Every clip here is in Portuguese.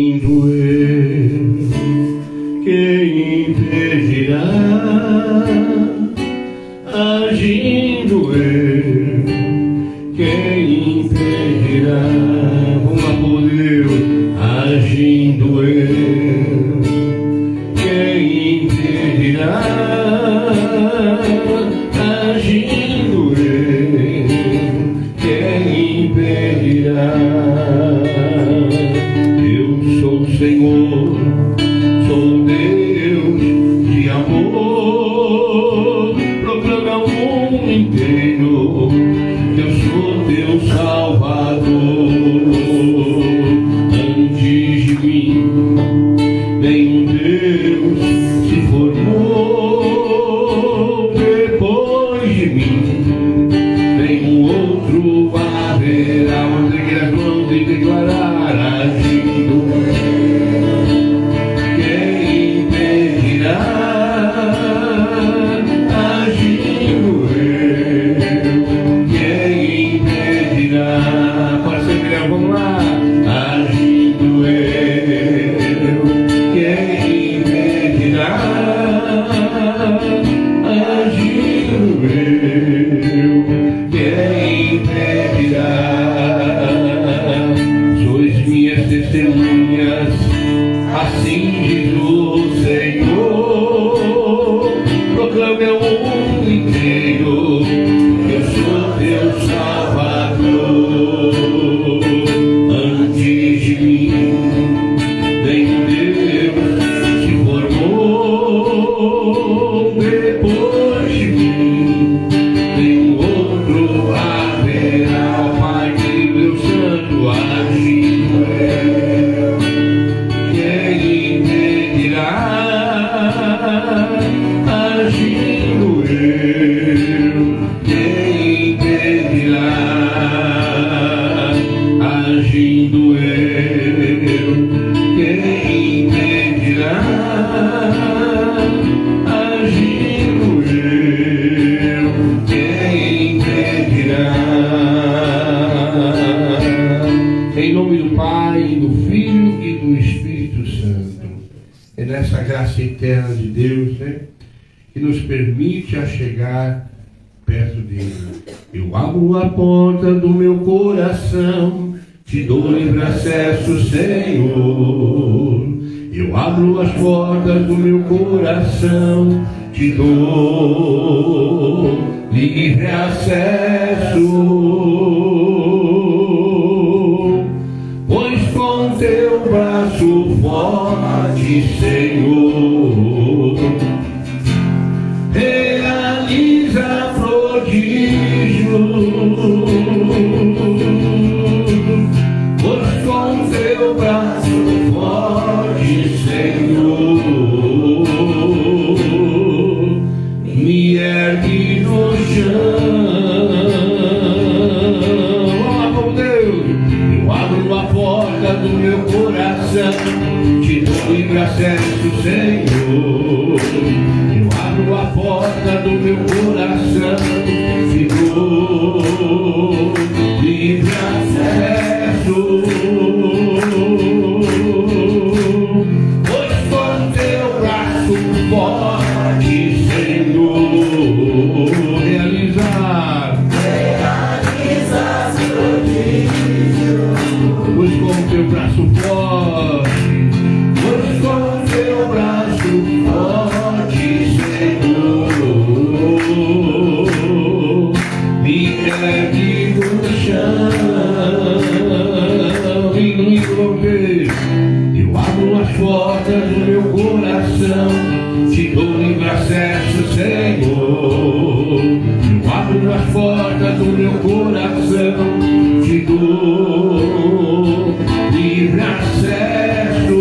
doer, quem impedirá? Agindo eu, quem impedirá? Vamos lá por Deus, agindo eu, quem impedirá? Agindo eu, quem impedirá? Senhor, sou Deus de amor, proclama ao mundo inteiro que eu sou teu Salvador. Antes de mim, nenhum Deus se formou, depois de mim, nenhum outro haverá. Vamos erguer as mãos e declarar agindo. Testemunhas, assim diz o Senhor, proclame ao mundo inteiro que eu sou teu Salvador. Antes de mim, nenhum Deus se formou, depois de mim, nenhum outro haverá. Ó Pai querido, Deus Santo, agindo agindo eu, quem impedirá? Agindo eu, quem impedirá? Agindo eu, quem impedirá? Em nome do Pai, do Filho e do Espírito Santo. É nessa graça eterna de Deus, né, que nos permite a chegar perto dele. Eu abro a porta do meu coração, te dou livre acesso, Senhor. Eu abro as portas do meu coração, te dou livre acesso, pois com teu braço forte, Senhor, realiza prodígios, pois com teu braço forte, Senhor, me ergue no chão. Oh, Deus, eu abro a porta do meu coração, te dou livre acesso, Senhor. Eu abro a porta do meu coração, te dou livre acesso, pois com teu braço forte, Senhor, realiza prodígios, pois com teu braço forte, pois com teu braço forte, Senhor, me ergue no chão. Eu abro as portas do meu coração, te dou livre acesso, Senhor. Eu abro as portas do meu coração, te dou livre acesso,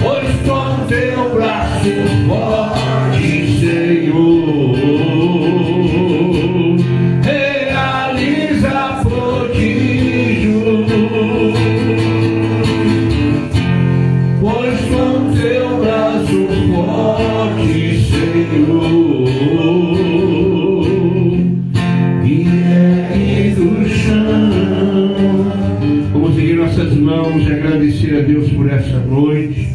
pois com teu braço forte, Senhor, realiza prodígios, pois com teu braço forte, Senhor, me ergue do chão. mãos e agradecer a Deus por essa noite,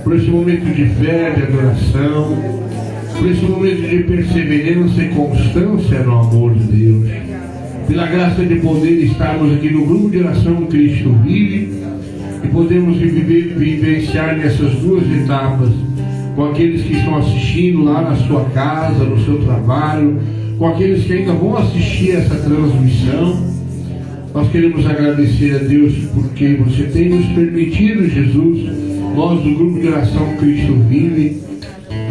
por esse momento de fé, de adoração, por esse momento de perseverança e constância no amor de Deus, pela graça de poder estarmos aqui no grupo de oração Cristo Vive e podemos vivenciar nessas duas etapas, com aqueles que estão assistindo lá na sua casa, no seu trabalho, com aqueles que ainda vão assistir essa transmissão. Nós queremos agradecer a Deus porque você tem nos permitido, Jesus, nós do grupo de oração Cristo Vive,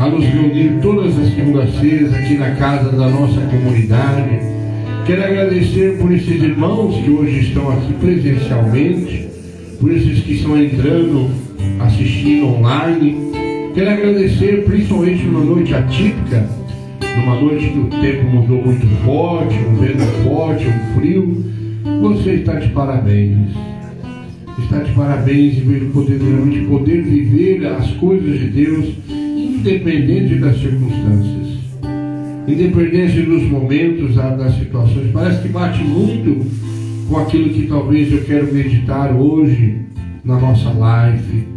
a nos reunir todas as segundas-feiras aqui na casa da nossa comunidade. Quero agradecer por esses irmãos que hoje estão aqui presencialmente, por esses que estão entrando, assistindo online. Quero agradecer principalmente numa noite atípica, numa noite que o tempo mudou muito forte, um vento forte, um frio. Você está de parabéns. Está de parabéns em poder viver as coisas de Deus, independente das circunstâncias, independente dos momentos, das situações. Parece que bate muito com aquilo que talvez eu quero meditar hoje na nossa live.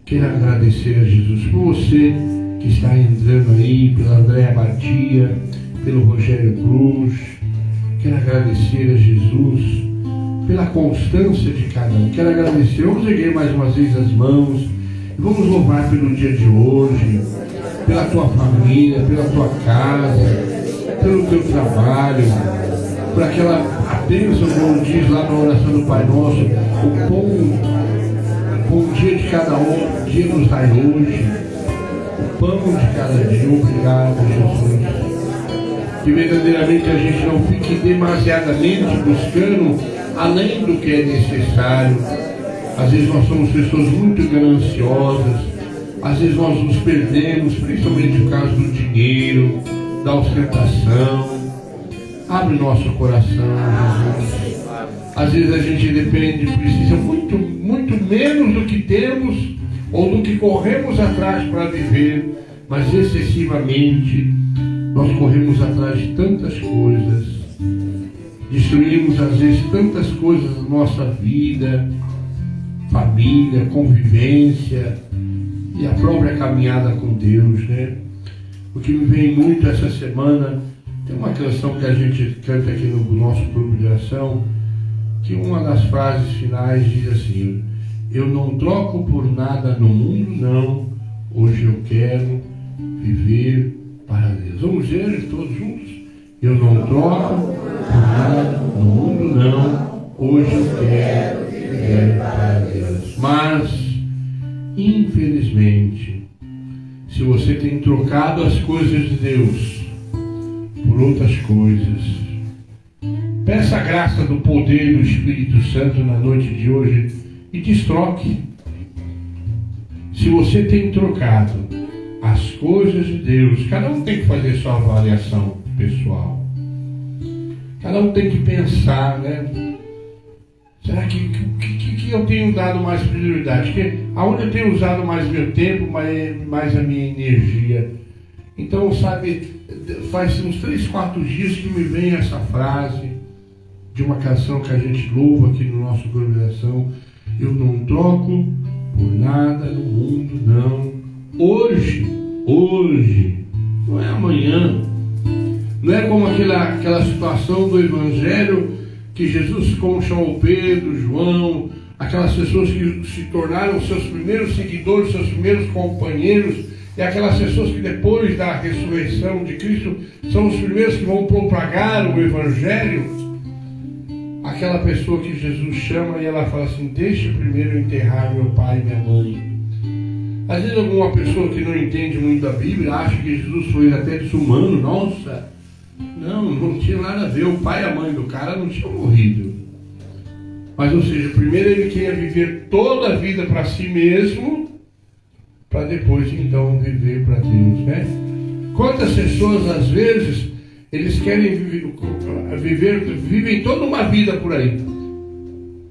Quero agradecer a Jesus por você que está entrando aí, pela Andréa Batia, pelo Rogério Cruz. Quero agradecer a Jesus pela constância de cada um. Quero agradecer, vamos erguer mais uma vez as mãos e vamos louvar pelo dia de hoje, pela tua família, pela tua casa, pelo teu trabalho, por aquela bênção, como diz lá na oração do Pai Nosso, o dia de cada um, o dia nos dai hoje, o pão de cada dia. Obrigado, Jesus. Que verdadeiramente a gente não fique demasiadamente buscando além do que é necessário. Às vezes nós somos pessoas muito gananciosas, às vezes nós nos perdemos, principalmente por causa do dinheiro, da ostentação. Abre nosso coração, Jesus. Às vezes a gente precisa muito menos do que temos ou do que corremos atrás para viver, mas excessivamente nós corremos atrás de tantas coisas, destruímos às vezes tantas coisas na nossa vida, família, convivência e a própria caminhada com Deus, né? O que me vem muito essa semana, tem uma canção que a gente canta aqui no nosso grupo de oração, que uma das frases finais diz assim: eu não troco por nada no mundo, não, hoje eu quero viver para Deus. Vamos dizer todos juntos? Eu não troco por nada no mundo, não, hoje eu quero viver para Deus. Mas, infelizmente, se você tem trocado as coisas de Deus por outras coisas, peça a graça do poder do Espírito Santo na noite de hoje e destroque. Se você tem trocado as coisas de Deus, cada um tem que fazer sua avaliação pessoal. Cada um tem que pensar, né? Será que eu tenho dado mais prioridade? Aonde eu tenho usado mais meu tempo, mais a minha energia? Então, sabe, faz uns 3, 4 dias que me vem essa frase de uma canção que a gente louva aqui no nosso grupo de oração: eu não troco por nada no mundo, não. Hoje, não é amanhã. Não é como aquela situação do Evangelho que Jesus, como chamou Pedro, João, aquelas pessoas que se tornaram seus primeiros seguidores, seus primeiros companheiros, e aquelas pessoas que depois da ressurreição de Cristo são os primeiros que vão propagar o Evangelho. Aquela pessoa que Jesus chama e ela fala assim: deixa primeiro enterrar meu pai e minha mãe. Às vezes alguma pessoa que não entende muito a Bíblia acha que Jesus foi até desumano. Nossa, não tinha nada a ver. O pai e a mãe do cara não tinham morrido. Mas, ou seja, primeiro ele queria viver toda a vida para si mesmo, para depois então viver para Deus, né? Quantas pessoas às vezes eles querem vivem toda uma vida por aí.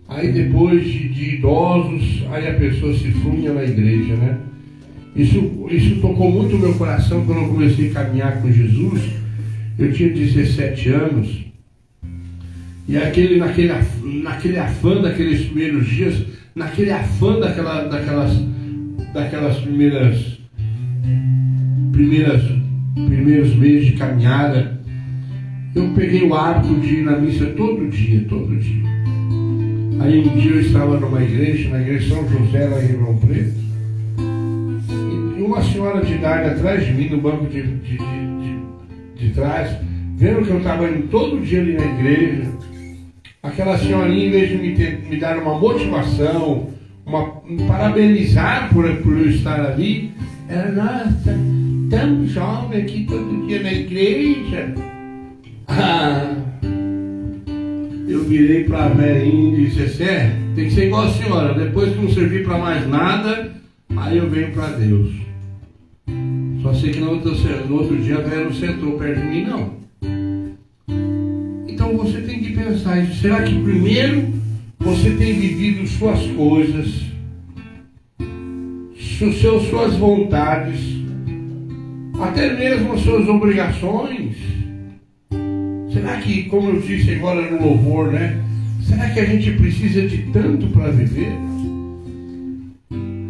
Aí depois de idosos, aí a pessoa se funha na igreja, né? Isso tocou muito o meu coração quando eu comecei a caminhar com Jesus. Eu tinha 17 anos E naquele afã daqueles primeiros dias, naquele afã daquelas primeiros meses de caminhada, eu peguei o hábito de ir na missa todo dia. Aí um dia eu estava na igreja São José, lá em Ribeirão Preto, e uma senhora de idade atrás de mim, no banco de trás, vendo que eu estava indo todo dia ali na igreja, aquela senhorinha, em vez de me dar uma motivação, me parabenizar por eu estar ali, ela, nossa, tão jovem aqui todo dia na igreja. Eu virei para a velhinha e disse assim, tem que ser igual a senhora, depois que não servir para mais nada, aí eu venho para Deus. Só sei que no outro dia a velha não sentou perto de mim, não. Então você tem que pensar isso. Será que primeiro você tem vivido suas coisas, suas vontades, até mesmo as suas obrigações? Será que, como eu disse agora no louvor, né? Será que a gente precisa de tanto para viver?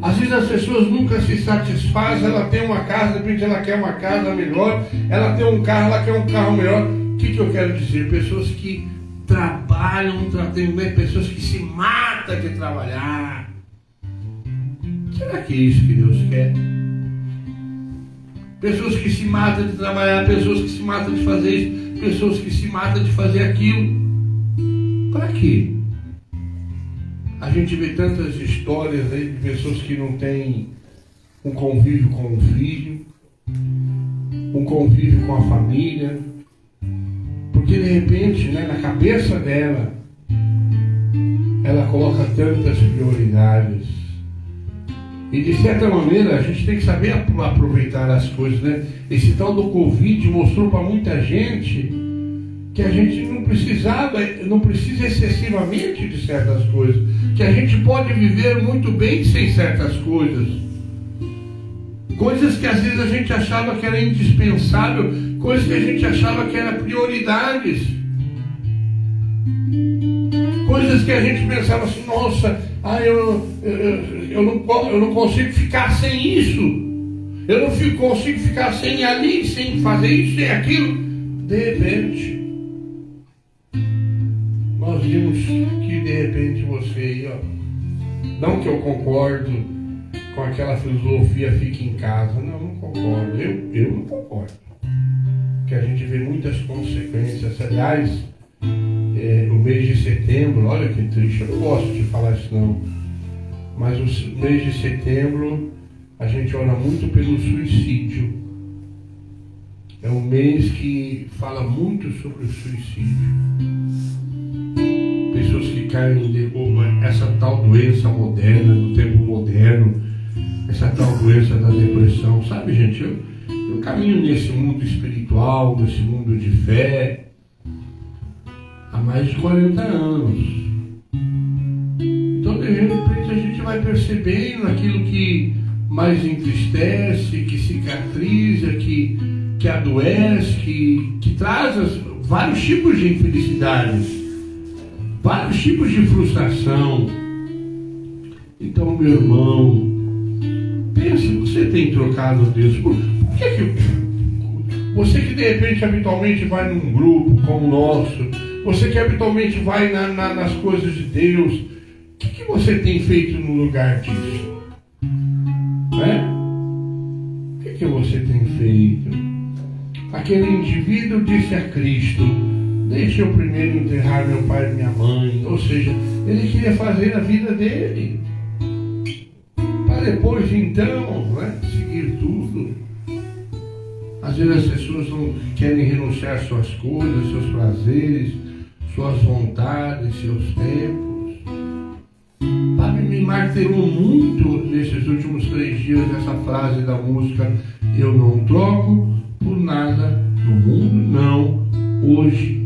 Às vezes as pessoas nunca se satisfazem. Ela tem uma casa, de repente ela quer uma casa melhor. Ela tem um carro, ela quer um carro melhor. O que eu quero dizer? Pessoas que trabalham, pessoas que se matam de trabalhar. Será que é isso que Deus quer? Pessoas que se matam de trabalhar, pessoas que se matam de fazer isso, pessoas que se matam de fazer aquilo. Para quê? A gente vê tantas histórias aí de pessoas que não têm um convívio com o filho, um convívio com a família, porque de repente, né, na cabeça dela, ela coloca tantas prioridades. E de certa maneira a gente tem que saber aproveitar as coisas, né? Esse tal do Covid mostrou para muita gente que a gente não precisa excessivamente de certas coisas, que a gente pode viver muito bem sem certas coisas. Coisas que às vezes a gente achava que era indispensável, coisas que a gente achava que eram prioridades. Coisas que a gente pensava assim, nossa, eu não consigo ficar sem isso. Eu não consigo ficar sem ali, sem fazer isso, sem aquilo. De repente, nós vimos que de repente você aí, não que eu concordo com aquela filosofia fique em casa, não concordo, eu não concordo, porque a gente vê muitas consequências. Aliás, o mês de setembro, olha que triste, eu não gosto de falar isso não, mas o mês de setembro a gente ora muito pelo suicídio. É um mês que fala muito sobre o suicídio. Pessoas que caem essa tal doença moderna, do tempo moderno, essa tal doença da depressão. Sabe, gente, eu caminho nesse mundo espiritual, nesse mundo de fé, há mais de 40 anos. Então, de repente, a gente vai percebendo aquilo que mais entristece, que cicatriza, que adoece, que traz vários tipos de infelicidades, vários tipos de frustração. Então, meu irmão, pense, você tem trocado Deus por que você que de repente habitualmente vai num grupo como o nosso, você que habitualmente vai nas coisas de Deus, o que você tem feito no lugar disso? O que você tem feito? Aquele indivíduo disse a Cristo, deixa eu primeiro enterrar meu pai e minha mãe. Ou seja, ele queria fazer a vida dele, para depois então seguir tudo. Às vezes as pessoas não querem renunciar às suas coisas, seus prazeres, suas vontades, seus tempos. Sabe, me martelou muito nesses últimos 3 dias essa frase da música: eu não troco por nada no mundo, não. Hoje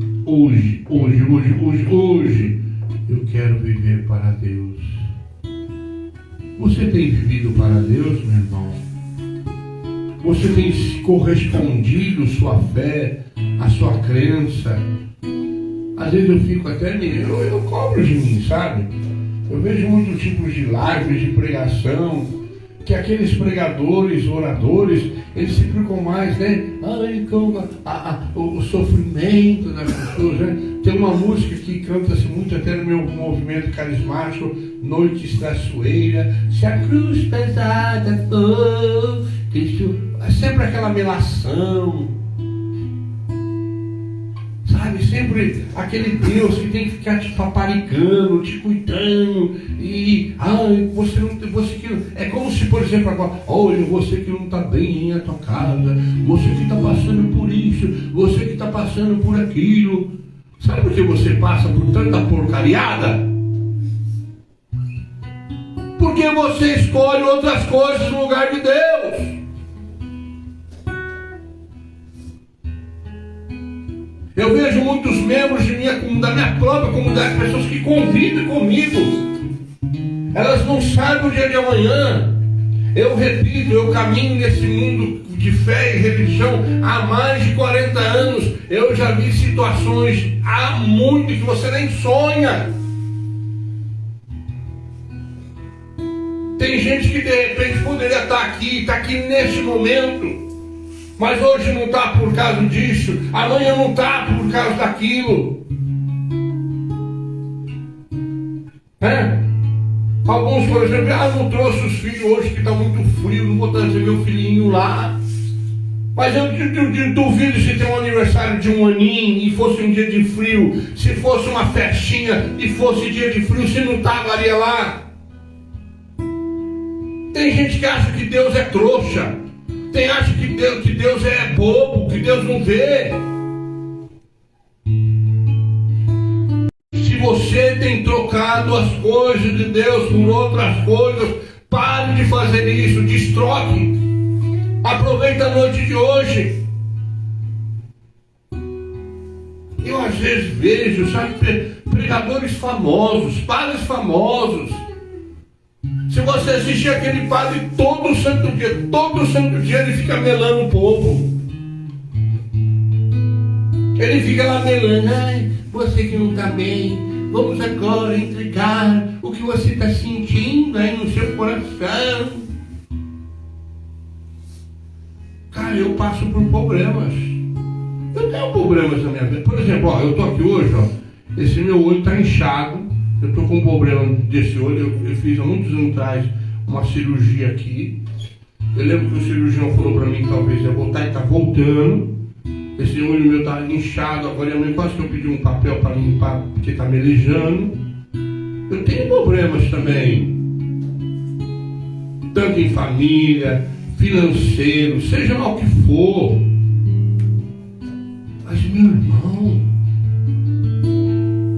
eu quero viver para Deus. Você tem vivido para Deus, meu irmão? Você tem correspondido sua fé, a sua crença? Às vezes eu fico até, eu cobro de mim, sabe? Eu vejo muitos tipos de lives, de pregação, que aqueles pregadores, oradores, eles se preocupam mais, né? O sofrimento das pessoas, né? Tem uma música que canta-se muito até no meu movimento carismático, Noites da Soeira. Se a cruz pesada for, Cristo... É sempre aquela melação, sabe? Sempre aquele Deus que tem que ficar te paparicando, te cuidando. E, você não... É como se, por exemplo, agora, olha, você que não está bem em tua casa, você que está passando por isso, você que está passando por aquilo. Sabe por que você passa por tanta porcariada? Porque você escolhe outras coisas no lugar de Deus. Eu vejo muitos membros da minha própria comunidade, pessoas que convivem comigo. Elas não sabem o dia de amanhã. Eu repito, eu caminho nesse mundo de fé e religião há mais de 40 anos. Eu já vi situações há muito que você nem sonha. Tem gente que de repente poderia estar aqui nesse momento, mas hoje não está por causa disso, amanhã não está por causa daquilo. Alguns, por exemplo, não trouxe os filhos hoje que está muito frio, não vou trazer meu filhinho lá. Mas eu duvido se tem um aniversário de 1 aninho e fosse um dia de frio, se fosse uma festinha e fosse dia de frio, se não estaria lá. Tem gente que acha que Deus é trouxa. Tem gente que acha que Deus é bobo, que Deus não vê. Se você tem trocado as coisas de Deus por outras coisas, pare de fazer isso, destroque. Aproveita a noite de hoje. Eu às vezes vejo, sabe, pregadores famosos, padres famosos. Se você assistir aquele padre todo santo dia ele fica melando o povo. Ele fica lá melando. Você que não está bem, vamos agora entregar o que você está sentindo aí no seu coração. Cara, eu passo por problemas. Eu tenho problemas na minha vida. Por exemplo, eu estou aqui hoje, esse meu olho está inchado. Eu estou com um problema desse olho. Eu fiz há muitos anos atrás uma cirurgia aqui. Eu lembro que o cirurgião falou para mim que talvez ia voltar e está voltando. Esse olho meu está inchado. Agora minha mãe quase que eu pedi um papel para limpar porque está melejando. Eu tenho problemas também, tanto em família, financeiro, seja lá o que for. Mas meu irmão,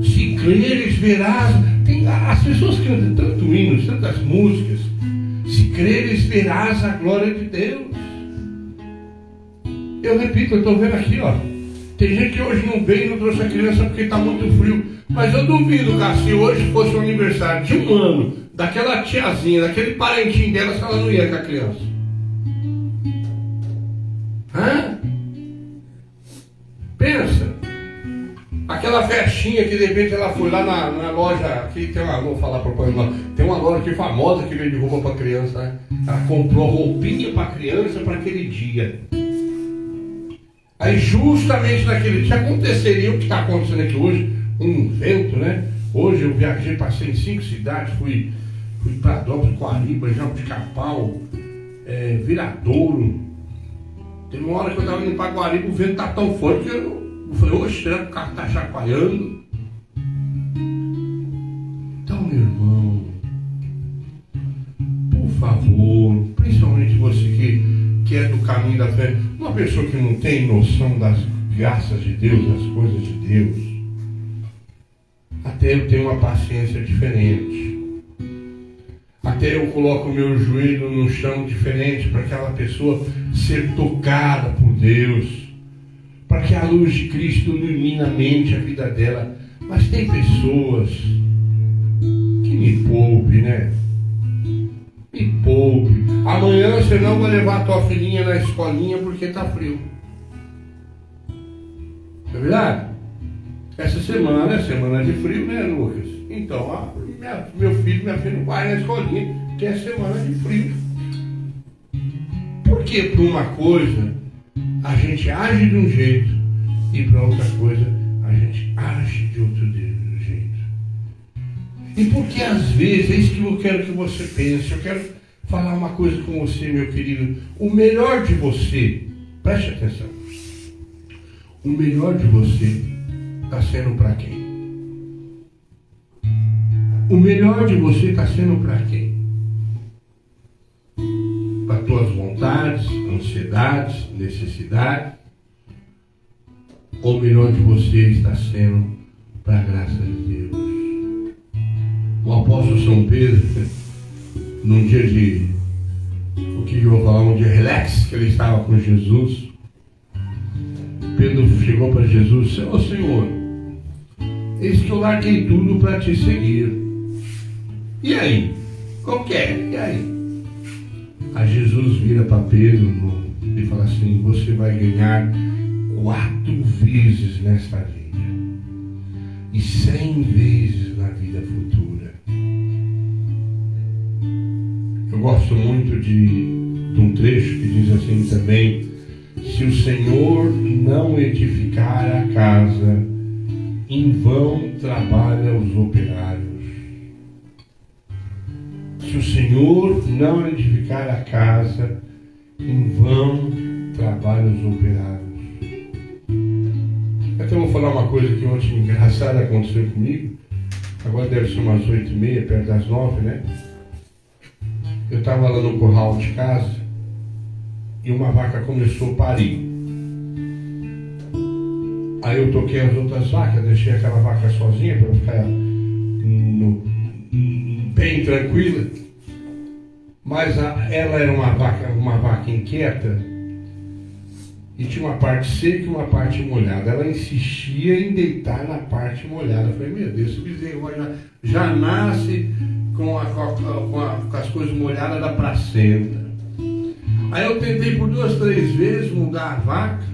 se creres verás. As pessoas cantam tanto hinos, tantas músicas. Se creres verás a glória de Deus. Eu repito, eu estou vendo aqui, tem gente que hoje não veio e não trouxe a criança porque está muito frio. Mas eu duvido, cara, se hoje fosse o aniversário de 1 ano daquela tiazinha, daquele parentinho dela, se ela não ia com a criança. Pensa. Aquela festinha que de repente ela foi lá na loja, aqui tem uma, vou falar propaganda, tem uma loja aqui famosa que vende roupa para criança, né? Ela comprou roupinha para criança para aquele dia. Aí justamente naquele dia aconteceria o que está acontecendo aqui hoje, um vento, né? Hoje eu viajei, passei em 5 cidades, fui para Adópolis, Coariba, Jabuticapau, Viradouro. Teve uma hora que eu estava indo para Coariba, o vento está tão forte que eu falei, oxe, será que o carro está chacoalhando? Então, meu irmão, por favor, principalmente você que é do caminho da fé, uma pessoa que não tem noção das graças de Deus, das coisas de Deus, até eu tenho uma paciência diferente. Até eu coloco o meu joelho no chão diferente para aquela pessoa ser tocada por Deus, para que a luz de Cristo ilumine a mente, a vida dela. Mas tem pessoas que me poupe, né? Me poupe. Amanhã você não vai levar a tua filhinha na escolinha porque está frio. Não é verdade? Essa semana é semana de frio, né, Lucas? Então, meu filho e minha filha não vai na escolinha, que é semana de frio. Porque para uma coisa a gente age de um jeito e para outra coisa a gente age de outro jeito. E porque às vezes, é isso que eu quero que você pense, eu quero falar uma coisa com você, meu querido. O melhor de você, preste atenção, o melhor de você está sendo para quem? O melhor de você está sendo para quem? Para tuas vontades, ansiedades, necessidades? Ou o melhor de você está sendo para a graça de Deus? O apóstolo São Pedro, num dia de, o que eu vou falar, um dia relax, que ele estava com Jesus, Pedro chegou para Jesus e disse: "Ô Senhor, eis que eu larguei tudo para te seguir. E aí? Qual que é? E aí?" Aí Jesus vira para Pedro e fala assim: "Você vai ganhar 4 vezes nesta vida e 100 vezes na vida futura." Eu gosto muito de um trecho que diz assim também: "Se o Senhor não edificar a casa, em vão trabalha os operários." Se o Senhor não edificar a casa, em vão trabalha os operários. Então eu vou falar uma coisa que ontem engraçada aconteceu comigo. Agora deve ser umas 8h30, perto das 9, né? Eu estava lá no curral de casa e uma vaca começou a parir. Aí eu toquei as outras vacas, deixei aquela vaca sozinha para ficar bem tranquila. Mas ela era uma vaca inquieta e tinha uma parte seca e uma parte molhada. Ela insistia em deitar na parte molhada. Eu falei: meu Deus, esse bezerro já nasce com as coisas molhadas da placenta. Aí eu tentei por 2, 3 vezes mudar a vaca,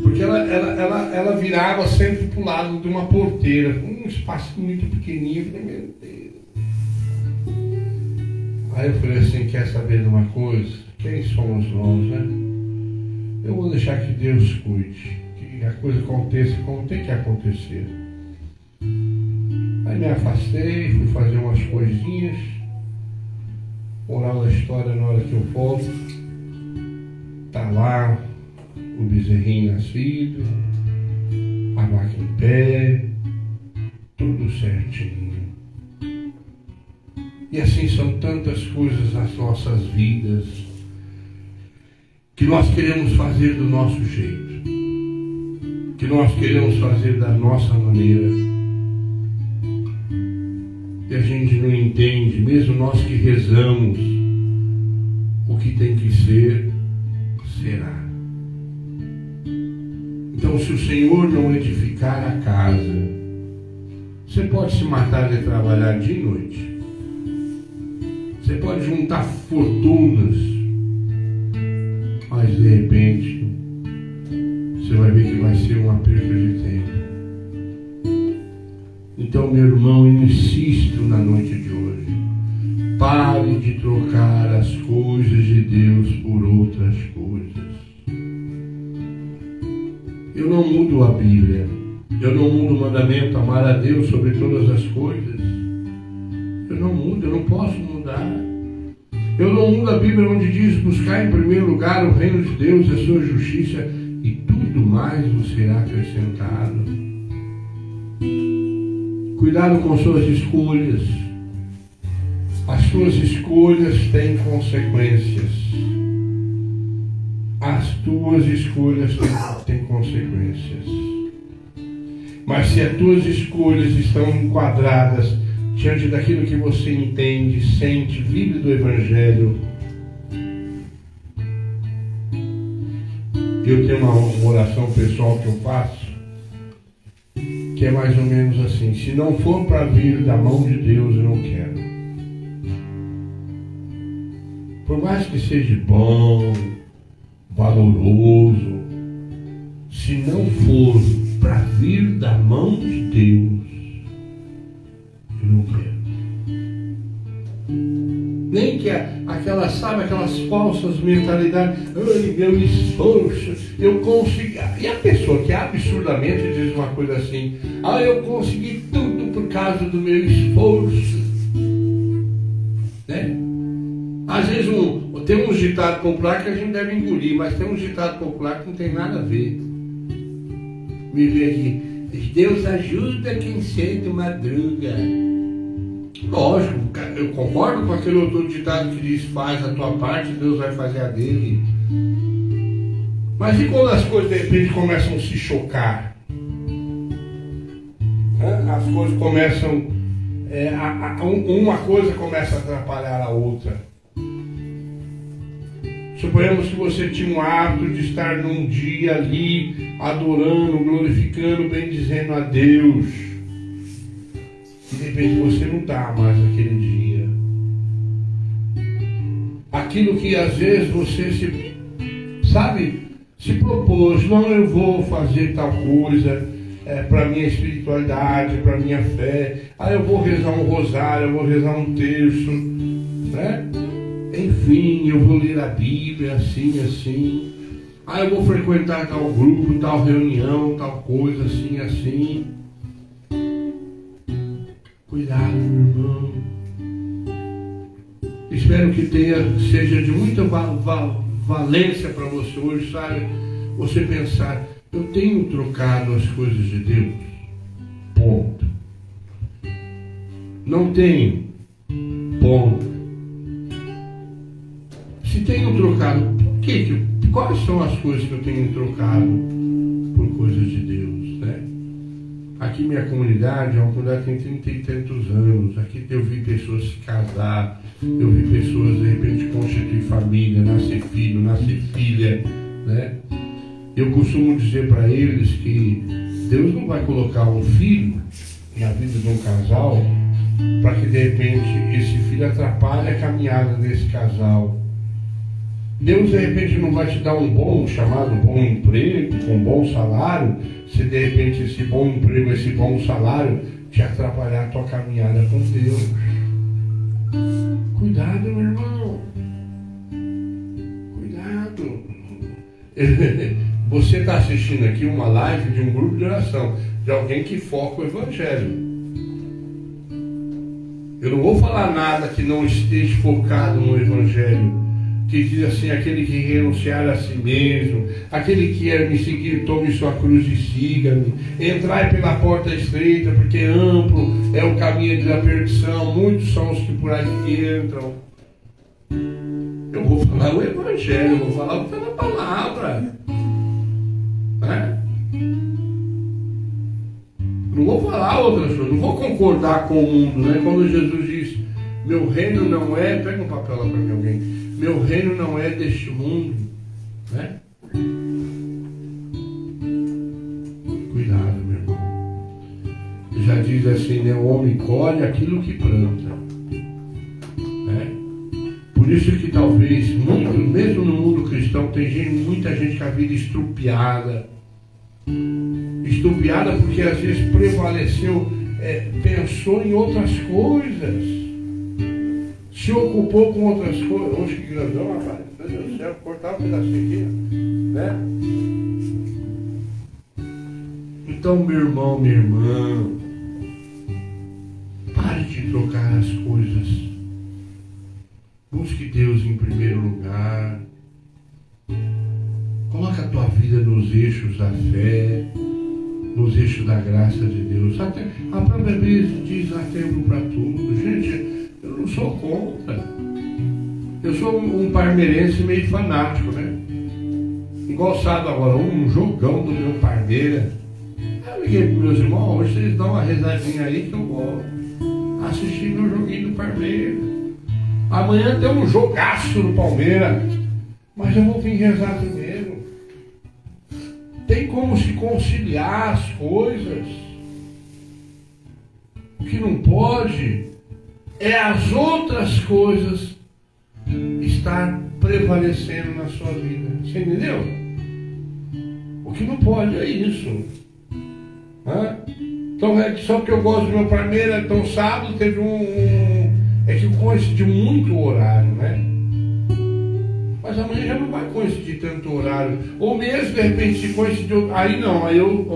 porque ela virava sempre para o lado de uma porteira, um espaço muito pequenininho. Eu falei: meu Deus. Aí eu falei assim: quer saber de uma coisa? Quem somos nós, né? Eu vou deixar que Deus cuide, que a coisa aconteça como tem que acontecer. Aí me afastei, fui fazer umas coisinhas, moral da história, na hora que eu volto, tá lá o bezerrinho nascido, a vaca em pé, tudo certinho. E assim são tantas coisas nas nossas vidas que nós queremos fazer do nosso jeito, que nós queremos fazer da nossa maneira, e a gente não entende, mesmo nós que rezamos, o que tem que ser, será. Então, se o Senhor não edificar a casa, você pode se matar de trabalhar dia e noite. Você pode juntar fortunas, mas de repente você vai ver que vai ser uma perda de tempo. Então, meu irmão, eu insisto na noite de hoje: pare de trocar as coisas de Deus por outras coisas. Eu não mudo a Bíblia, eu não mudo o mandamento, amar a Deus sobre todas as coisas. Eu não mudo, eu não posso mudar. Eu não mudo a Bíblia onde diz: buscar em primeiro lugar o reino de Deus e a sua justiça, e tudo mais vos será acrescentado. Cuidado com suas escolhas. As suas escolhas têm consequências. As tuas escolhas têm consequências. Mas se as tuas escolhas estão enquadradas diante daquilo que você entende, sente, vive do Evangelho, eu tenho uma oração pessoal que eu faço, que é mais ou menos assim: se não for para vir da mão de Deus, eu não quero. Por mais que seja bom, valoroso, se não for para vir da mão de Deus, eu não quero. Nem que aquelas falsas mentalidades, ai, meu esforço, eu consegui. E a pessoa que absurdamente diz uma coisa assim, eu consegui tudo por causa do meu esforço. Né? Às vezes tem um ditado popular que a gente deve engolir, mas tem um ditado popular que não tem nada a ver. Me vê aqui, Deus ajuda quem cedo madruga. Lógico, eu concordo com aquele outro ditado que diz, faz a tua parte, Deus vai fazer a dele. Mas e quando as coisas de repente começam a se chocar? As coisas começam, uma coisa começa a atrapalhar a outra. Suponhamos que você tinha um hábito de estar num dia ali, adorando, glorificando, bendizendo a Deus. E de repente você não está mais naquele dia. Aquilo que às vezes você se propôs, não, eu vou fazer tal coisa para minha espiritualidade, para minha fé. Eu vou rezar um rosário, eu vou rezar um terço, né? Enfim, eu vou ler a Bíblia, assim. Eu vou frequentar tal grupo, tal reunião, tal coisa, assim. Cuidado, meu irmão. Espero que seja de muita valência para você hoje, sabe? Você pensar, eu tenho trocado as coisas de Deus? Ponto. Não tenho? Ponto. Se tenho trocado, quais são as coisas que eu tenho trocado por coisas de Deus, né? Aqui minha comunidade é uma comunidade que tem 30 e tantos anos. Aqui eu vi pessoas se casar, eu vi pessoas de repente constituir família, nascer filho, nascer filha, né? Eu costumo dizer para eles que Deus não vai colocar um filho na vida de um casal para que de repente esse filho atrapalhe a caminhada desse casal. Deus de repente não vai te dar um bom emprego, com um bom salário, se de repente esse bom emprego, esse bom salário te atrapalhar a tua caminhada com Deus. Cuidado, meu irmão. Cuidado. Você está assistindo aqui uma live de um grupo de oração, de alguém que foca o Evangelho. Eu não vou falar nada que não esteja focado no Evangelho. Que diz assim, aquele que renunciar a si mesmo, aquele que quer me seguir, tome sua cruz e siga-me. Entrai pela porta estreita, porque amplo é o caminho da perdição, muitos são os que por aí entram. Eu vou falar o Evangelho, eu vou falar o que está na palavra. Né? Não vou falar outras coisas, não vou concordar com o mundo, né? Quando Jesus diz, meu reino não é, pega um papel lá para mim alguém, meu reino não é deste mundo, né? Cuidado, meu irmão. Já diz assim, né? O homem colhe aquilo que planta, né? Por isso que talvez, mesmo no mundo cristão, tem muita gente com a vida estrupiada. Estrupiada porque às vezes prevaleceu, pensou em outras coisas. Se ocupou com outras coisas. Hoje que grandão, rapaz. Meu Deus do céu, cortar um pedacinho aqui, né? Então, meu irmão, minha irmã, pare de trocar as coisas. Busque Deus em primeiro lugar. Coloca a tua vida nos eixos da fé, nos eixos da graça de Deus. Até, a própria Bíblia diz, há tempo para tudo. Gente, eu não sou contra. Eu sou um parmeirense meio fanático, né? Igual sabe agora, um jogão do meu Parmeira. Eu liguei para meus irmãos, hoje vocês dão uma rezadinha aí que eu vou assistir meu joguinho do Parmeira. Amanhã tem um jogaço no Palmeiras, mas eu vou vir rezar primeiro. Tem como se conciliar as coisas. O que não pode é as outras coisas estar prevalecendo na sua vida. Você entendeu? O que não pode é isso. Então é que só porque eu gosto do meu primeiro, então sábado teve é que coincidiu muito o horário, né? Mas amanhã já não vai coincidir tanto horário. Ou mesmo, de repente, se coincidiu, aí não, aí eu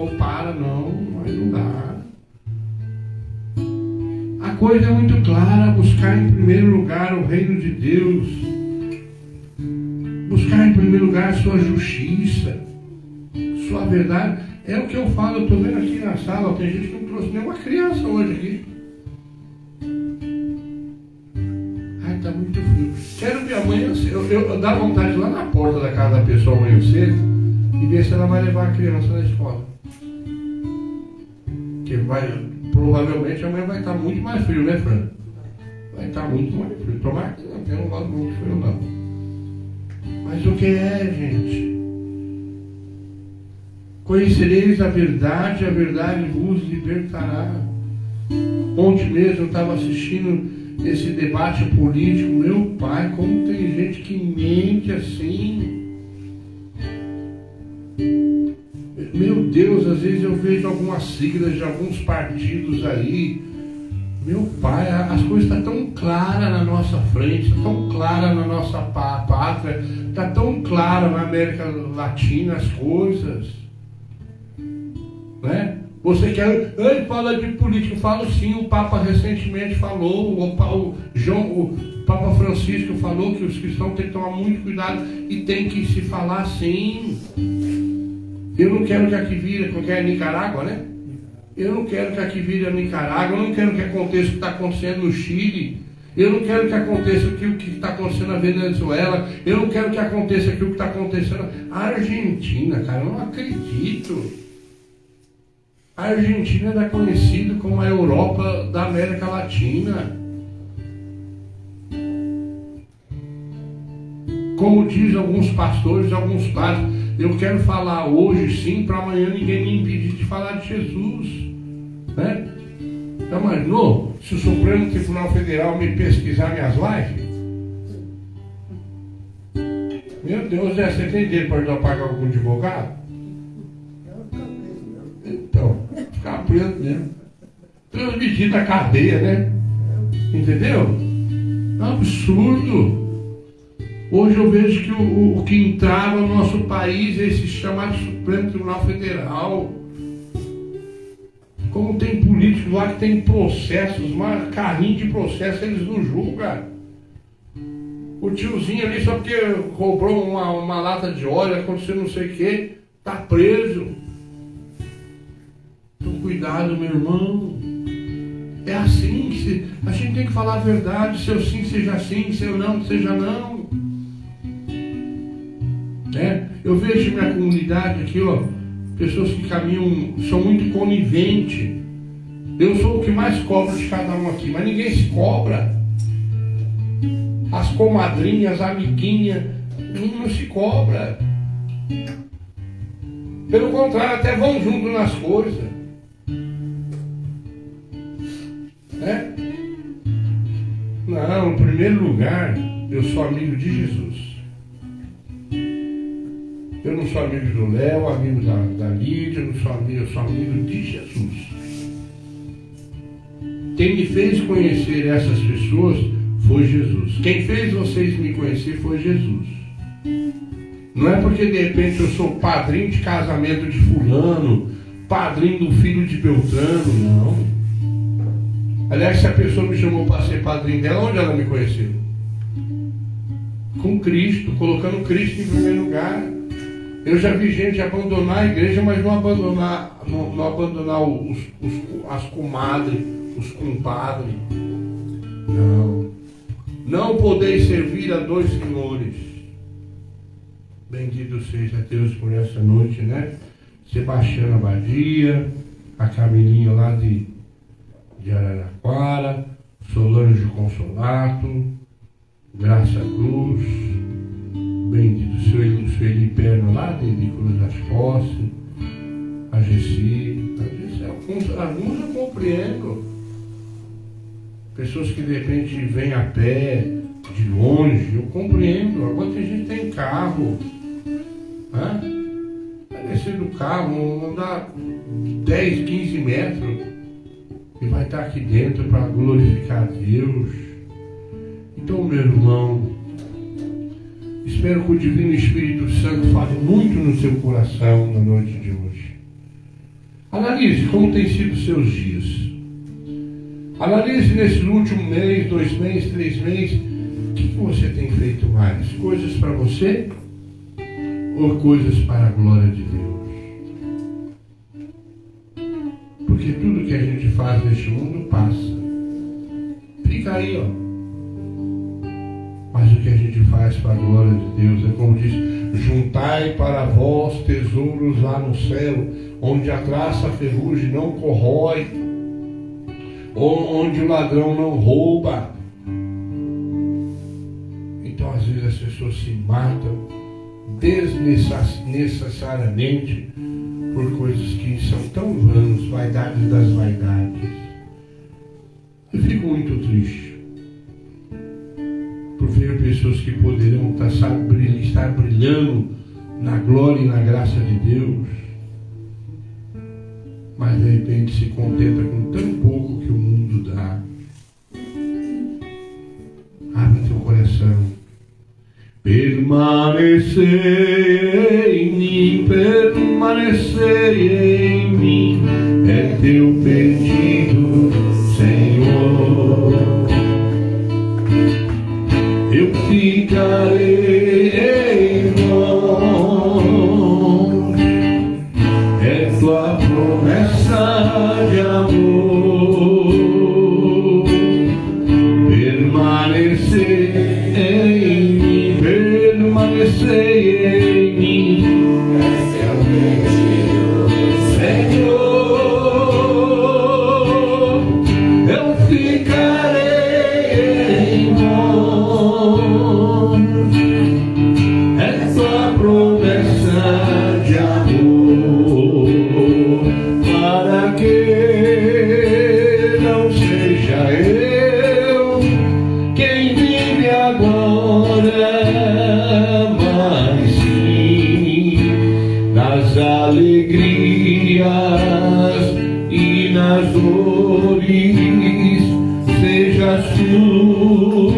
aí não dá. A coisa é muito clara, buscar em primeiro lugar o reino de Deus. Buscar em primeiro lugar a sua justiça, sua verdade. É o que eu falo, eu estou vendo aqui na sala, tem gente que não trouxe nenhuma criança hoje aqui. Ai, está muito frio. Quero ver amanhã, eu dá vontade de ir lá na porta da casa da pessoa amanhã cedo e ver se ela vai levar a criança na escola. Porque provavelmente amanhã vai estar muito mais frio, né, Fran? Vai estar muito mais frio. Tomara que não tenha um lado muito frio, não. Mas o que é, gente? Conhecereis a verdade vos libertará. Ontem mesmo eu estava assistindo esse debate político. Meu pai, como tem gente que mente assim. Meu Deus, às vezes eu vejo algumas siglas de alguns partidos aí. Meu pai, as coisas estão tão claras na nossa frente, estão tão claras na nossa pátria, está tão clara na América Latina as coisas. Né? Você quer, ele fala de política, eu falo sim, o Papa recentemente falou, o Papa Francisco falou que os cristãos têm que tomar muito cuidado e tem que se falar sim. Eu não quero que aqui vire, porque é Nicarágua, né? Eu não quero que aqui vire a Nicarágua, eu não quero que aconteça o que está acontecendo no Chile, eu não quero que aconteça o que está acontecendo na Venezuela, eu não quero que aconteça aquilo que está acontecendo na Argentina, cara, eu não acredito. A Argentina era conhecida como a Europa da América Latina. Como diz alguns pastores, alguns padres, eu quero falar hoje sim, para amanhã ninguém me impedir de falar de Jesus. Né? Já imaginou se o Supremo Tribunal Federal me pesquisar minhas lives? Meu Deus, você tem dinheiro para pagar algum advogado? Então, ficar preso mesmo. Transmitido na cadeia, né? Entendeu? É um absurdo. Hoje eu vejo que o que entrava no nosso país é esse chamado Supremo Tribunal Federal. Como tem políticos lá que tem processos, uma carrinho de processo, eles não julgam. O tiozinho ali, só porque roubou uma lata de óleo, aconteceu não sei o que, está preso. Então cuidado, meu irmão. É assim que a gente tem que falar a verdade. Seu sim seja sim, seu não seja não. Eu vejo minha comunidade aqui, pessoas que caminham, são muito coniventes. Eu sou o que mais cobro de cada um aqui, mas ninguém se cobra. As comadrinhas, as amiguinhas, não se cobra. Pelo contrário, até vão junto nas coisas. Não, em primeiro lugar, eu sou amigo de Jesus. Eu não sou amigo do Léo, amigo da Lídia, eu sou amigo de Jesus. Quem me fez conhecer essas pessoas foi Jesus. Quem fez vocês me conhecer foi Jesus. Não é porque de repente eu sou padrinho de casamento de fulano, padrinho do filho de Beltrano, não. Aliás, se a pessoa me chamou para ser padrinho dela, onde ela me conheceu? Com Cristo, colocando Cristo em primeiro lugar. Eu já vi gente abandonar a igreja, mas não abandonar as comadres, os compadres. Não. Não podeis servir a dois senhores. Bendito seja Deus por essa noite, né? Sebastiana Badia, a Camilinha lá de Araraquara, Solange Consolato, Graça Cruz, bendito Sueli Perno lá de Cruz das Posses, a Gessi, alguns eu compreendo. Pessoas que de repente vêm a pé, de longe, eu compreendo. Agora tem gente que tem carro. descer do carro, vamos andar 10, 15 metros e vai estar aqui dentro para glorificar a Deus. Então, meu irmão, espero que o Divino Espírito Santo fale muito no seu coração na noite de hoje. Analise como tem sido os seus dias. Analise nesse último mês, 2 meses, 3 meses, o que você tem feito mais? Coisas para você ou coisas para a glória de Deus? Porque tudo que a gente faz neste mundo passa. Fica aí, ó. Mas o que a gente faz para a glória de Deus é como diz: juntai para vós tesouros lá no céu, onde a traça, a ferrugem não corrói, onde o ladrão não rouba. Então às vezes as pessoas se matam desnecessariamente por coisas que são tão vãs, vaidades das vaidades. Eu fico muito triste por ver pessoas que poderiam estar brilhando na glória e na graça de Deus, mas de repente se contenta com tão pouco que o mundo dá. Abre teu coração. Permanecei em mim, é teu pedido, Senhor. Eu ficarei em vós, é tua promessa de amor. Permanecer em mim, é teu pedido, Senhor. Eu ficarei em vós, é tua promessa de amor, para que não seja eu quem vive agora, mas sim nas alegrias e nas dores, sejas tu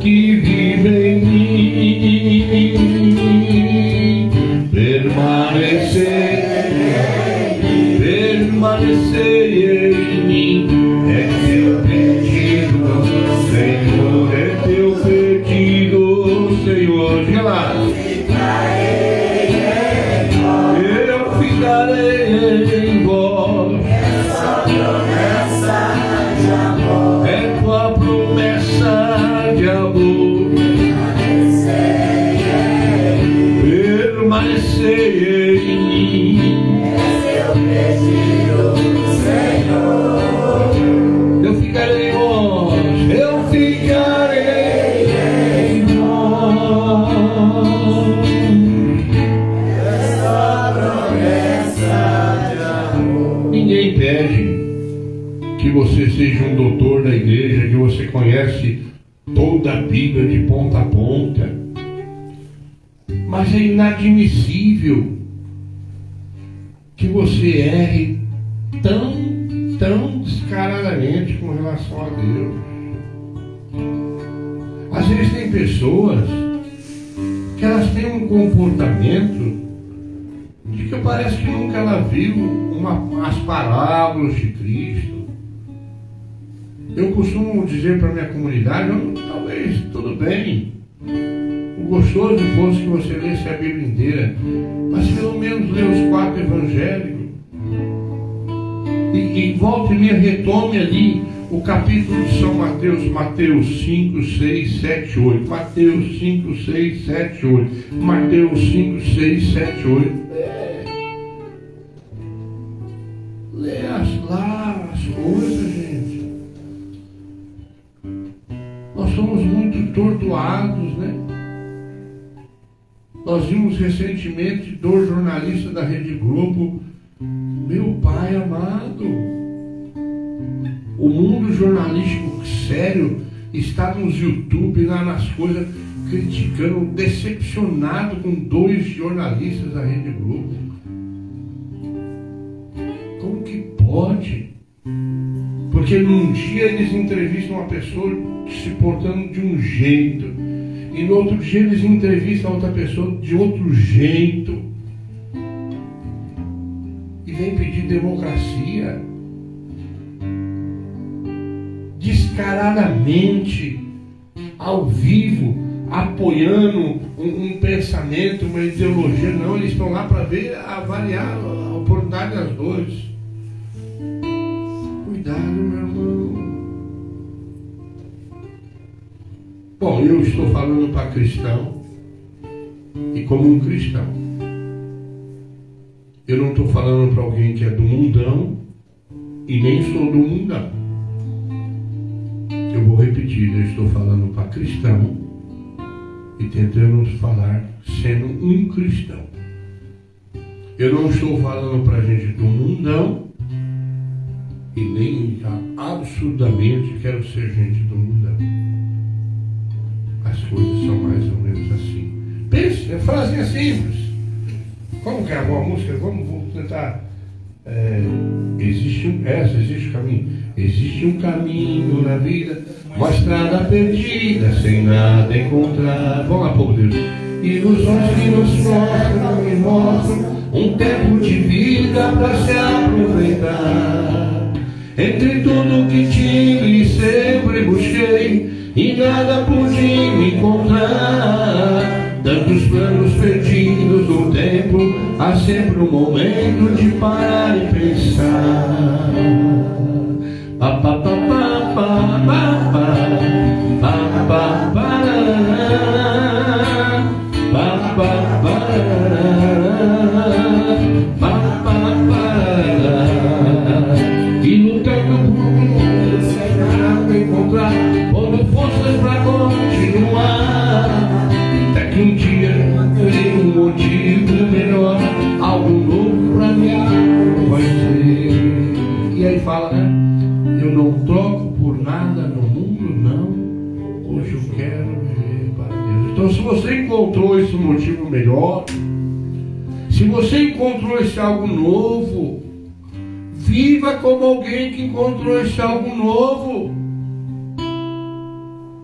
que vive em mim. Permanecer em mim, é teu pedido, Senhor, é teu pedido, Senhor. Diga lá. Eu ficarei em vós, é tua promessa de amor. Permanecer em mim, eu ficarei em vós, eu ficarei em vós. Essa promessa de amor. Ninguém pede que você seja um doutor da igreja, que você conhece toda a Bíblia de ponta a ponta. Mas é inadmissível que você erre tão descaradamente com relação a Deus. Às vezes tem pessoas que elas têm um comportamento de que parece que nunca ela viu as parábolas de Cristo. Eu costumo dizer para a minha comunidade, talvez tudo bem, o gostoso fosse que você lesse a Bíblia inteira, mas pelo menos lê os 4 evangelhos. E volta e meia retome ali o capítulo de São Mateus, Mateus 5, 6, 7, 8. Mateus 5, 6, 7, 8. Mateus 5, 6, 7, 8. Lê lá as coisas, gente. Nós somos muito tortuados, né? Nós vimos recentemente 2 jornalistas da Rede Globo. Meu Pai amado, o mundo jornalístico sério está nos YouTube, lá nas coisas, criticando, decepcionado com 2 jornalistas da Rede Globo. pode. Porque num dia eles entrevistam uma pessoa se portando de um jeito, e no outro dia eles entrevistam outra pessoa de outro jeito, e vem pedir democracia descaradamente, ao vivo, apoiando um pensamento, uma ideologia. Não, eles estão lá para ver, avaliar a oportunidade das duas. Cuidado, meu irmão. Bom, eu estou falando para cristão e como um cristão. Eu não estou falando para alguém que é do mundão e nem sou do mundão. Eu vou repetir, eu estou falando para cristão e tentando falar sendo um cristão. Eu não estou falando para gente do mundão e nem absurdamente quero ser gente do mundão. As coisas são mais ou menos assim. Pense, a frase é simples. Como que é a boa música? Vamos tentar. Existe o caminho. Existe um caminho na vida, uma estrada perdida, sem nada encontrar. Vamos lá, povo de Deus. Ilusões que nos mostram e mostram um tempo de vida para se aproveitar. Entre tudo que tive e sempre busquei, e nada pude me encontrar. Tantos planos perdidos no tempo, há sempre um momento de parar e pensar. Pa, pa, pa, pa, pa, pa, pa, pa, pa, e lutando por um sem nada encontrar, pondo forças para continuar. Até que um dia terei um motivo melhor, algo novo para mim vai ser. E aí fala, né? Eu não troco por nada no mundo, não. Hoje eu quero viver para Deus. Então, se você encontrou esse motivo melhor, se você encontrou esse algo novo, viva como alguém que encontrou esse algo novo.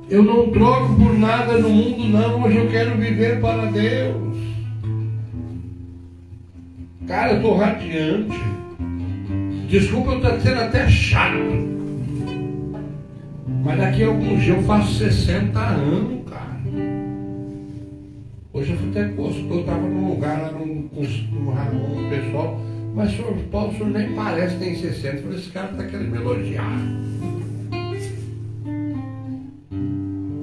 Eu não troco por nada no mundo, não. Hoje eu quero viver para Deus. Cara, eu estou radiante. Desculpa eu estar sendo até chato. Mas daqui a alguns dias eu faço 60 anos, cara. Hoje eu fui até postou, eu estava num lugar lá com um pessoal. Mas senhor Paulo, o senhor nem parece que tem 60. Eu falei, esse cara está querendo me elogiar.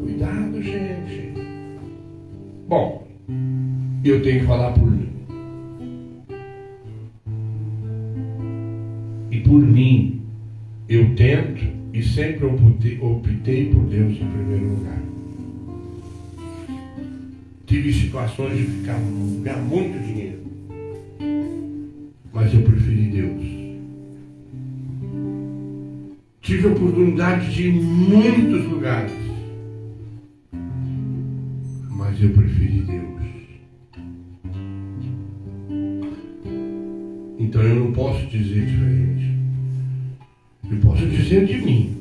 Cuidado, gente. Bom, eu tenho que falar por mim. E por mim, eu tento e sempre optei por Deus em primeiro lugar. Tive situações de ganhar muito dinheiro, mas eu preferi Deus. Tive a oportunidade de ir em muitos lugares, mas eu preferi Deus. Então eu não posso dizer diferente. Eu posso dizer de mim.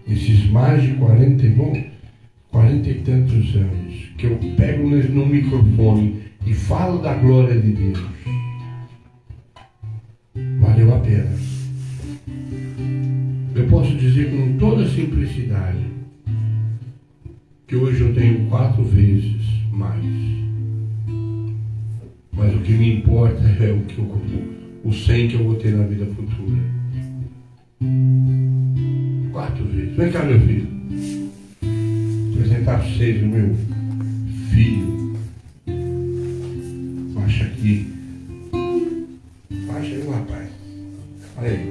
Esses mais de 40 e tantos anos que eu pego no microfone e falo da glória de Deus, valeu a pena. Eu posso dizer com toda simplicidade que hoje eu tenho 4 vezes mais. Mas o que me importa é o 100 que eu vou ter na vida futura. 4 vezes. Vem cá, meu filho. Vou apresentar para vocês o meu filho. Baixa aqui. Baixa aí, rapaz. Olha aí.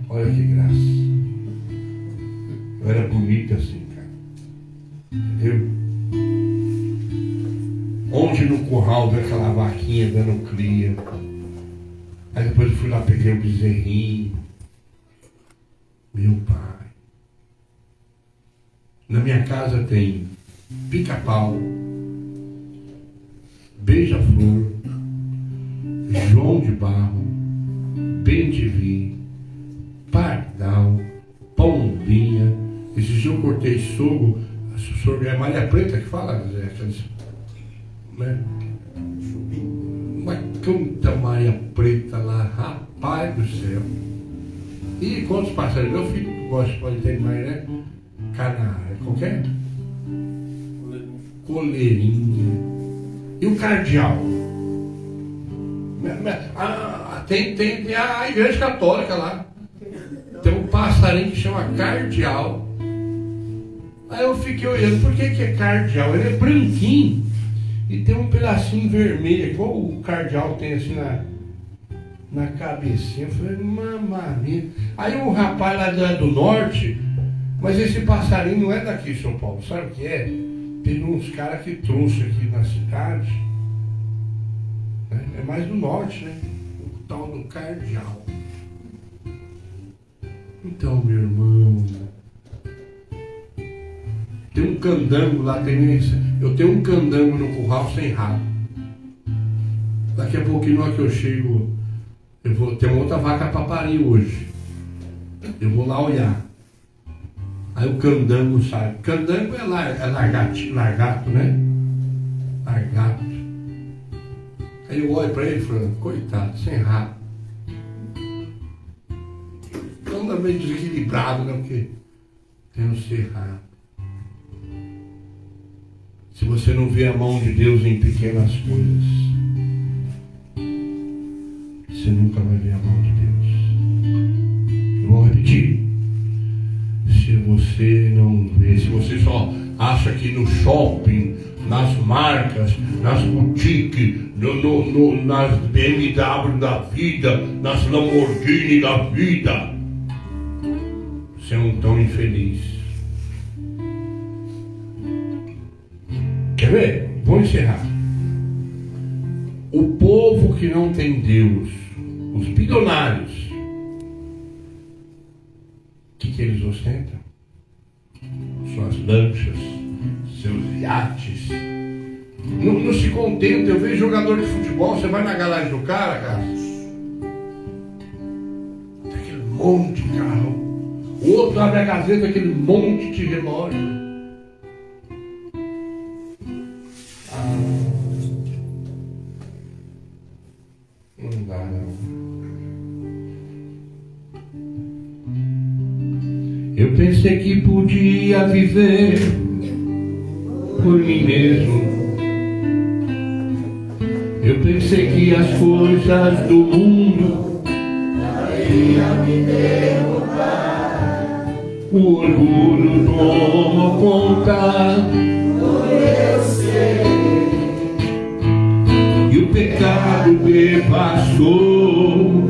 Olha que graça. Eu era bonito assim, cara. Entendeu? Ontem no curral veio aquela vaquinha dando cria. Aí depois eu fui lá, peguei o bezerrinho. Meu pai. Na minha casa tem pica-pau, beija-flor, João de barro, bem-te-vi, pardal, pombinha. Esse dia eu cortei sorgo, é Maria Preta que fala, né? Mas canta Maria Preta lá, rapaz do céu. E quantos passarinhos? Meu filho gosta, pode ter mais, né? Canária, qualquer? Coleirinha. E o cardeal? Tem a igreja católica lá. Tem um passarinho que chama cardeal. Aí eu fiquei olhando, por que é cardeal? Ele é branquinho e tem um pedacinho vermelho, igual o cardeal tem assim na cabecinha. Eu falei, mamãe. Aí um rapaz lá do norte, mas esse passarinho não é daqui de São Paulo, sabe o que é? Teve uns caras que trouxe aqui na cidade, né? É mais do norte, né? O tal do cardeal. Então, meu irmão, tem um candango lá, eu tenho um candango no curral sem rabo. Daqui a pouquinho, na hora que eu chego, eu vou ter uma outra vaca para parir hoje. Eu vou lá olhar. Aí o candango sai. Candango é largato, né? Largato. Aí eu olho para ele e falo, coitado, sem rabo. Então anda meio desequilibrado, né? Porque tem um cerrado. Se você não vê a mão de Deus em pequenas coisas, você nunca vai ver a mão de Deus. Eu vou repetir. Se você não vê, se você só acha que no shopping, nas marcas, nas boutiques, nas BMW da vida, nas Lamborghini da vida, você é um tão infeliz. Quer ver? Vou encerrar. O povo que não tem Deus, os bilionários, o que eles ostentam? Suas lanchas, seus iates. Não se contenta. Eu vejo jogador de futebol, você vai na garagem do cara, tem aquele monte de carro. O outro abre a gazeta, aquele monte de relógio. Não dá, não. Eu pensei que podia viver por mim mesmo. Eu pensei que as coisas do mundo iam me derrubar. O orgulho tomou conta do meu ser. E o pecado devastou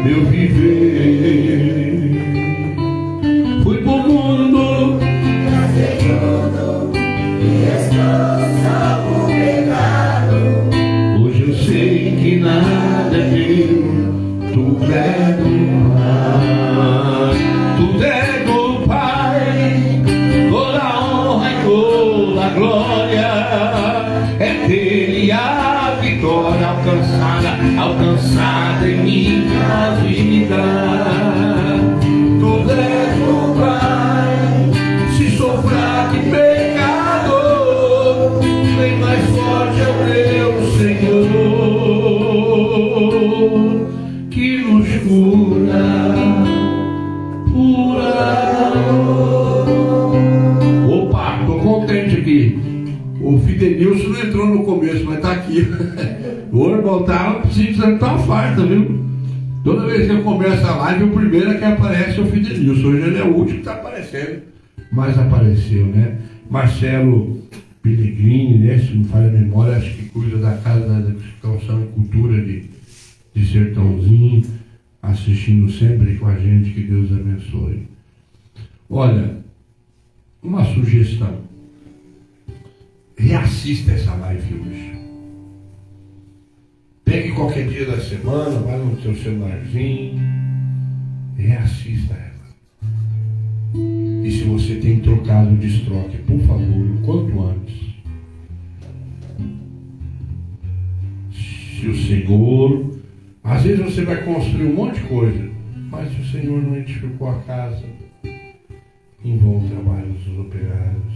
meu viver. Fui pro mundo trazer tudo e estou salvo o pecado. Hoje eu sei que nada é meu, tudo é do Pai. Tudo é do Pai, toda a honra e toda a glória é dele a vitória alcançada em minha vida. Tudo é do Pai. Se sou fraco e pecador, bem mais forte é o meu Senhor, que nos cura por amor. Opa, estou contente aqui. O Fidenilson não entrou no começo, mas está aqui. O irmão estava precisando estar farta, viu? Toda vez que eu começo a live, o primeiro é que aparece o Fidenilson. Hoje ele é o último que está aparecendo. Mas apareceu, né? Marcelo Pellegrini, né? Se não falha a memória, acho que cuida da Casa da Educação e Cultura de Sertãozinho, assistindo sempre com a gente, que Deus abençoe. Olha, uma sugestão. Reassista essa live hoje. Pegue qualquer dia da semana, vai no seu celularzinho, reassista ela. E se você tem trocado o destroque, por favor, o quanto antes. Se o Senhor Às vezes você vai construir um monte de coisa, mas se o Senhor não edificou a casa, em vão trabalham os operários.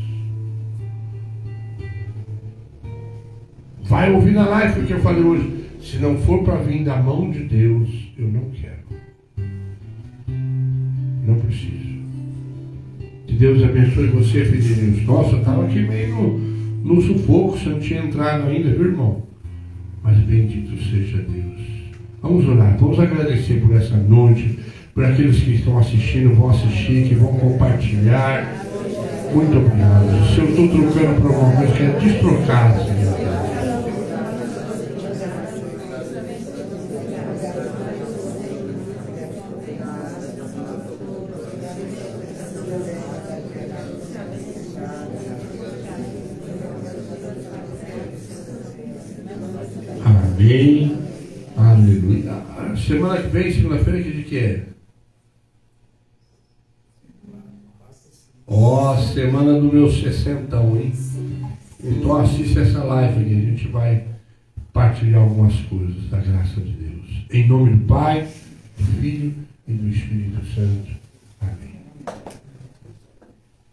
Vai ouvir na live o que eu falei hoje. Se não for para vir da mão de Deus, eu não quero. Não preciso. Que Deus abençoe você, filhinhos. Nossa, eu estava aqui meio no sufoco, você não tinha entrado ainda, viu, irmão? Mas bendito seja Deus. Vamos orar, vamos agradecer por essa noite, por aqueles que estão assistindo, vão assistir, que vão compartilhar. Muito obrigado. Se eu estou trocando por alguma coisa, quero destrocar, Senhor. Amém. Aleluia. Semana que vem, segunda-feira, que dia que é? Ó, semana do meu 60, hein? Então assista essa live aqui. A gente vai partilhar algumas coisas da graça de Deus. Em nome do Pai, do Filho e do Espírito Santo.